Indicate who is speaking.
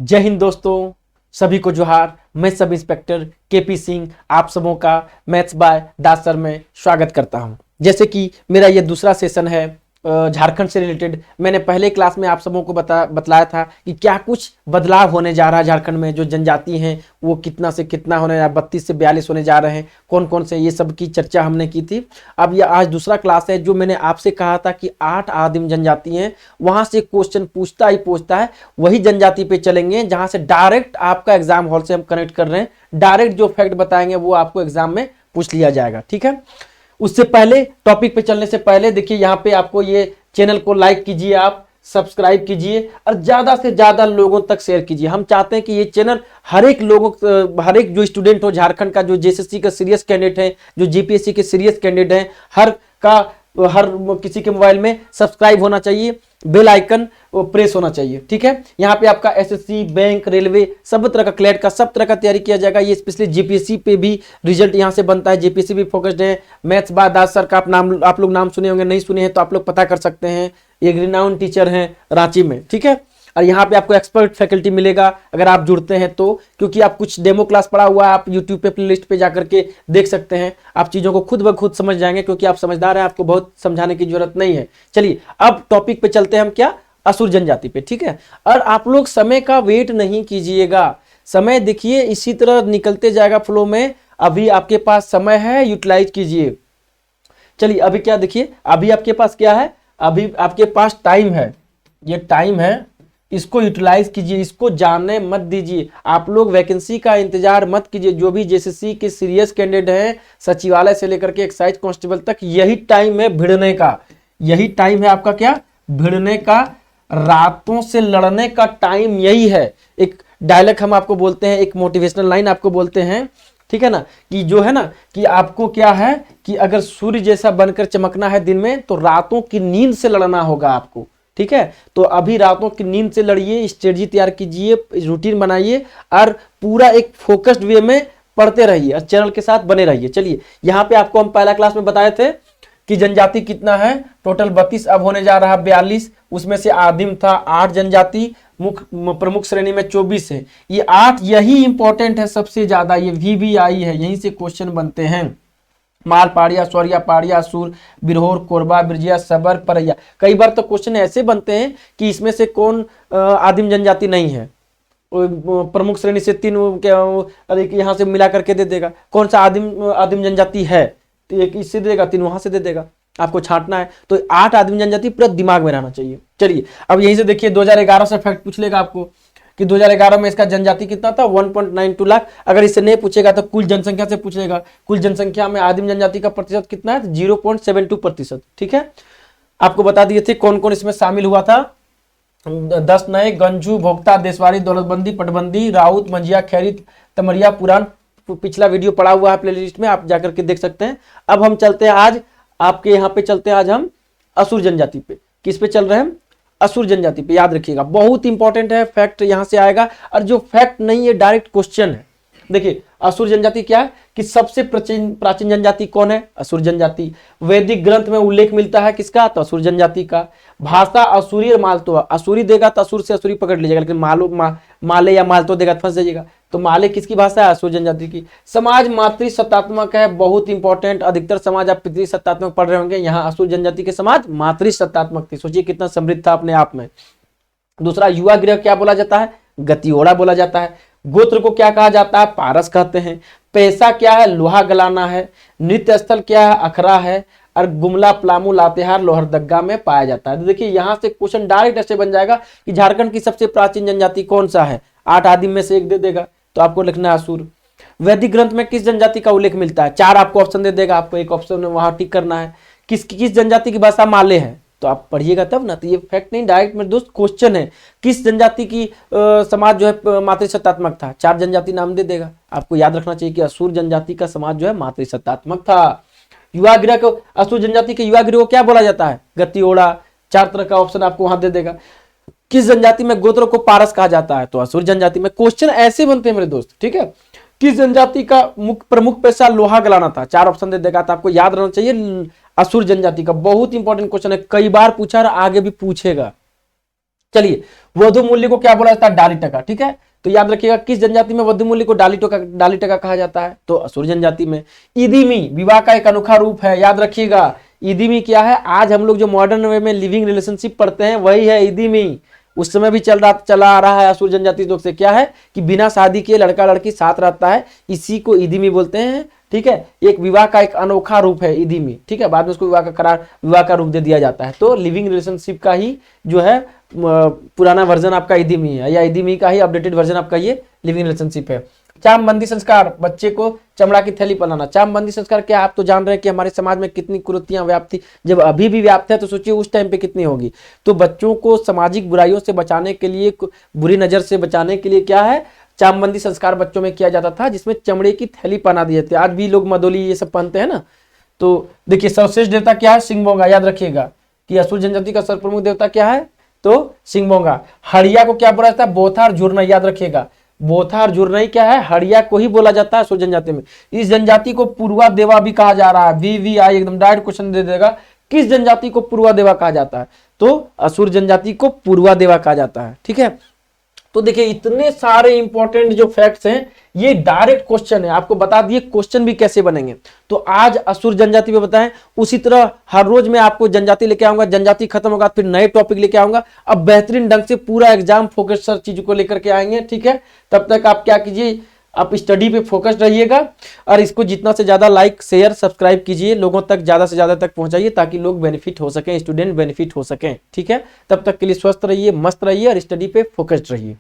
Speaker 1: जय हिंद दोस्तों, सभी को जोहार। मैं सब इंस्पेक्टर केपी सिंह आप सबों का मैथ्स बाय दास सर में स्वागत करता हूं। जैसे कि मेरा ये दूसरा सेशन है झारखंड से रिलेटेड। मैंने पहले क्लास में आप सबों को बतलाया था कि क्या कुछ बदलाव होने जा रहा है झारखंड में। जो जनजाति हैं वो कितना से कितना होने 32 से 42 होने जा रहे हैं, कौन कौन से, ये सब की चर्चा हमने की थी। अब ये आज दूसरा क्लास है। जो मैंने आपसे कहा था कि 8 आदिम जनजाति हैं, वहां से क्वेश्चन पूछता ही पूछता है। वही जनजाति पे चलेंगे जहां से डायरेक्ट आपका एग्जाम हॉल से हम कनेक्ट कर रहे हैं। डायरेक्ट जो फैक्ट बताएंगे वो आपको एग्जाम में पूछ लिया जाएगा, ठीक है। उससे पहले, टॉपिक पे चलने से पहले, देखिए यहाँ पे आपको ये चैनल को लाइक कीजिए, आप सब्सक्राइब कीजिए और ज्यादा से ज्यादा लोगों तक शेयर कीजिए। हम चाहते हैं कि ये चैनल हर एक जो स्टूडेंट हो झारखंड का, जो जेएसएससी का सीरियस कैंडिडेट है, जो जीपीएससी के सीरियस कैंडिडेट है, हर किसी के मोबाइल में सब्सक्राइब होना चाहिए, बेल आइकन प्रेस होना चाहिए, ठीक है। यहाँ पे आपका एसएससी, बैंक, रेलवे, सब तरह का, क्लेट का, सब तरह का तैयारी किया जाएगा। ये स्पेशली जीपीएससी पे भी रिजल्ट यहाँ से बनता है। जीपीएससी भी फोकस्ड है। मैथ्स बाय दास सर का आप लोग नाम सुने होंगे, नहीं सुने हैं तो आप लोग पता कर सकते हैं। एक रिनाउंड टीचर हैं रांची में, ठीक है। और यहाँ पे आपको एक्सपर्ट फैकल्टी मिलेगा अगर आप जुड़ते हैं तो, क्योंकि आप कुछ डेमो क्लास पढ़ा हुआ है, आप यूट्यूब पे प्लेलिस्ट पे जाकर के देख सकते हैं। आप चीजों को खुद ब खुद समझ जाएंगे, क्योंकि आप समझदार हैं, आपको बहुत समझाने की जरूरत नहीं है। चलिए अब टॉपिक पे चलते हैं हम, क्या, असुर जनजाति पे, ठीक है। और आप लोग समय का वेट नहीं कीजिएगा। समय देखिए इसी तरह निकलते जाएगा फ्लो में। अभी आपके पास समय है, यूटिलाइज कीजिए। चलिए अभी क्या, देखिए अभी आपके पास क्या है, अभी आपके पास टाइम है, ये टाइम है, इसको यूटिलाइज कीजिए, इसको जाने मत दीजिए। आप लोग वैकेंसी का इंतजार मत कीजिए। जो भी जेएसएससी के सीरियस कैंडिडेट हैं, सचिवालय से लेकर के एक्साइज कांस्टेबल तक, यही टाइम है भिड़ने का। यही टाइम है आपका, क्या, भिड़ने का, रातों से लड़ने का टाइम यही है। एक डायलॉग हम आपको बोलते हैं, एक मोटिवेशनल लाइन आपको बोलते हैं, ठीक है ना, कि जो है ना कि आपको क्या है कि अगर सूर्य जैसा बनकर चमकना है दिन में, तो रातों की नींद से लड़ना होगा आपको, ठीक है। तो अभी रातों की नींद से लड़िए, स्ट्रेटजी तैयार कीजिए, रूटीन बनाइए और पूरा एक फोकस्ड वे में पढ़ते रहिए और चैनल के साथ बने रहिए। चलिए यहाँ पे आपको हम पहला क्लास में बताए थे कि जनजाति कितना है, टोटल 32, अब होने जा रहा है 42। उसमें से आदिम था 8 जनजाति, प्रमुख श्रेणी में 24 है। ये 8 यही इंपॉर्टेंट है सबसे ज्यादा, ये VVI है, यहीं से क्वेश्चन बनते हैं। माल पाड़िया, स्वरिया पाड़िया, असुर, बिरहोर, कोरबा, बिरजिया, सबर, परैया। कई बार तो क्वेश्चन ऐसे बनते हैं कि इसमें से कौन आदिम जनजाति नहीं है। प्रमुख श्रेणी से 3 यहाँ से मिला करके दे देगा, कौन सा आदिम जनजाति है, तो एक इससे दे देगा, 3 वहां से दे देगा। आपको छांटना है तो 8 आदिम जनजाति पूरा दिमाग में रहना चाहिए। चलिए अब यहीं से देखिए 2011 से फैक्ट पूछ लेगा आपको कि 2011 में इसका जनजाति कितना था, 1.92 लाख। अगर इससे नहीं पूछेगा तो कुल जनसंख्या से पूछेगा। कुल जनसंख्या में आदिम जनजाति का प्रतिशत कितना है, 0.72%, ठीक है। आपको बता दिए थे कौन कौन इसमें शामिल हुआ था। 10 नए, गंजू, भोक्ता, देशवारी, दौलतबंदी, पटबंदी, राउत, मंजिया, खैरी, तमरिया, पुरान, पिछला वीडियो पड़ा हुआ है प्लेलिस्ट में, आप जाकर के देख सकते हैं। अब हम चलते हैं आज आपके यहाँ पे, चलते हैं आज हम असुर जनजाति पे। किस पे चल रहे हैं, असुर जनजाति पे। याद रखिएगा बहुत इंपॉर्टेंट है, फैक्ट यहां से आएगा। और जो फैक्ट नहीं है, डायरेक्ट क्वेश्चन है। देखिए असुर जनजाति क्या है कि सबसे प्राचीन जनजाति कौन है, असुर जनजाति। वैदिक ग्रंथ में उल्लेख मिलता है किसका, तो असुर जनजाति का। भाषा असुरी और मालतो, असुरी देगा तो असुर से असुरी पकड़ लीजिएगा, लेकिन माले या मालतो देगा तो फंस जाइएगा। तो माले किसकी भाषा है, असुर जनजाति की। समाज मातृसत्तात्मक है, बहुत इंपॉर्टेंट। अधिकतर समाज आप पितृसत्तात्मक पढ़ रहे होंगे, यहाँ असुर जनजाति के समाज मातृसत्तात्मक थी। सोचिए कितना समृद्ध था अपने आप में। दूसरा, युवा गृह क्या बोला जाता है, गतियोड़ा बोला जाता है। गोत्र को क्या कहा जाता है, पारस कहते हैं। पैसा क्या है, लोहा गलाना है। नृत्य स्थल क्या है, अखरा है। और गुमला, प्लामू, लातेहार, लोहरदग्गा में पाया जाता है। तो देखिए यहां से क्वेश्चन डायरेक्ट ऐसे बन जाएगा कि झारखंड की सबसे प्राचीन जनजाति कौन सा है, 8 आदिम में से एक दे देगा, तो आपको लिखना है असुर। वैदिक ग्रंथ में किस जनजाति का उल्लेख मिलता है, 4 आपको ऑप्शन दे देगा, आपको एक ऑप्शन वहां टिक करना है। किस जनजाति की भाषा माले है, तो आप पढ़िएगा तब ना। तो ये फैक्ट नहीं, डायरेक्ट मेरे दोस्त क्वेश्चन है। किस जनजाति की समाज जो है मातृसत्तात्मक था, 4 जनजाति नाम दे देगा। आपको याद रखना चाहिए कि असुर जनजाति का समाज जो है मातृसत्तात्मक था। युवा गृह को, असुर जनजाति के युवा गृह को क्या बोला जाता है, गतियोड़ा। 4 तरह का ऑप्शन आपको वहां दे देगा। किस जनजाति में गोत्र को पारस कहा जाता है, तो असुर जनजाति में। क्वेश्चन ऐसे बनते हैं मेरे दोस्त, ठीक है। किस जनजाति का प्रमुख पेशा लोहा गलाना था, 4 ऑप्शन दे देगा, तो आपको याद रहना चाहिए असुर जनजाति का। बहुत इंपॉर्टेंट क्वेश्चन है, कई बार पूछा और आगे भी पूछेगा। चलिए, वधु मूल्य को क्या बोला जाता है? डाली टका। ठीक है, तो याद रखिएगा किस जनजाति में वधु मूल्य को डाली टका कहा जाता है? तो असुर जनजाति में। इदिमी विवाह का एक अनोखा रूप है, याद रखिएगा। इदिमी क्या है? आज हम लोग जो मॉडर्न वे में लिविंग रिलेशनशिप पढ़ते हैं वही है इदिमी। उस समय भी चला आ रहा है असुर जनजाति लोग से, क्या है कि बिना शादी के लड़का लड़की साथ रहता है, इसी को इदिमी बोलते हैं। ठीक है, एक विवाह का एक अनोखा रूप है इदिमी। ठीक है, बाद में उसको विवाह का रूप दे दिया जाता है। तो लिविंग रिलेशनशिप का ही जो है पुराना वर्जन आपका इदिमी है, या इदिमी का ही अपडेटेड वर्जन आपका ये लिविंग रिलेशनशिप है। चामबंदी संस्कार, बच्चे को चमड़ा की थैली पहनाना। चामबंदी संस्कार क्या? आप तो जान रहे हैं कि हमारे समाज में कितनी कुरीतियां व्याप्त थी, जब अभी भी व्याप्त है तो सोचिए उस टाइम पे कितनी होगी। तो बच्चों को सामाजिक बुराइयों से बचाने के लिए, बुरी नजर से बचाने के लिए क्या है, चामबंदी संस्कार बच्चों में किया जाता था, जिसमें चमड़े की थैली पहना दिए थे। आज भी लोग मदोली ये सब पहनते हैं ना। तो देखिए सर्वश्रेष्ठ देवता क्या है? सिंहबोंगा। याद रखिएगा कि असुर जनजाति का सर्वप्रमुख देवता क्या है? तो सिंहबोंगा। हड़िया को क्या बोला जाता है? बोथार जुर्नई। याद रखिएगा, बोथार जुर्नई क्या है? हड़िया को ही बोला जाता है असुर जनजाति में। इस जनजाति को पूर्वा देवा भी कहा जा रहा है। VVI एकदम डायरेक्ट क्वेश्चन दे देगा, किस जनजाति को पूर्वा देवा कहा जाता है? तो असुर जनजाति को पूर्वा देवा कहा जाता है। ठीक है, तो देखिए इतने सारे इंपॉर्टेंट जो फैक्ट्स हैं, ये डायरेक्ट क्वेश्चन है, आपको बता दिए क्वेश्चन भी कैसे बनेंगे। तो आज असुर जनजाति पे बताएं, उसी तरह हर रोज मैं आपको जनजाति लेके आऊंगा, जनजाति खत्म होगा फिर नए टॉपिक लेके आऊंगा। अब बेहतरीन ढंग से पूरा एग्जाम फोकस सर चीजों को लेकर के आएंगे। ठीक है, तब तक आप क्या कीजिए, आप स्टडी पे फोकस रहिएगा और इसको जितना से ज्यादा लाइक शेयर सब्सक्राइब कीजिए, लोगों तक ज्यादा से ज्यादा तक पहुंचाइए ताकि लोग बेनिफिट हो सकें, स्टूडेंट बेनिफिट हो सकें। ठीक है, तब तक के लिए स्वस्थ रहिए, मस्त रहिए और स्टडी पे फोकस्ड रहिए।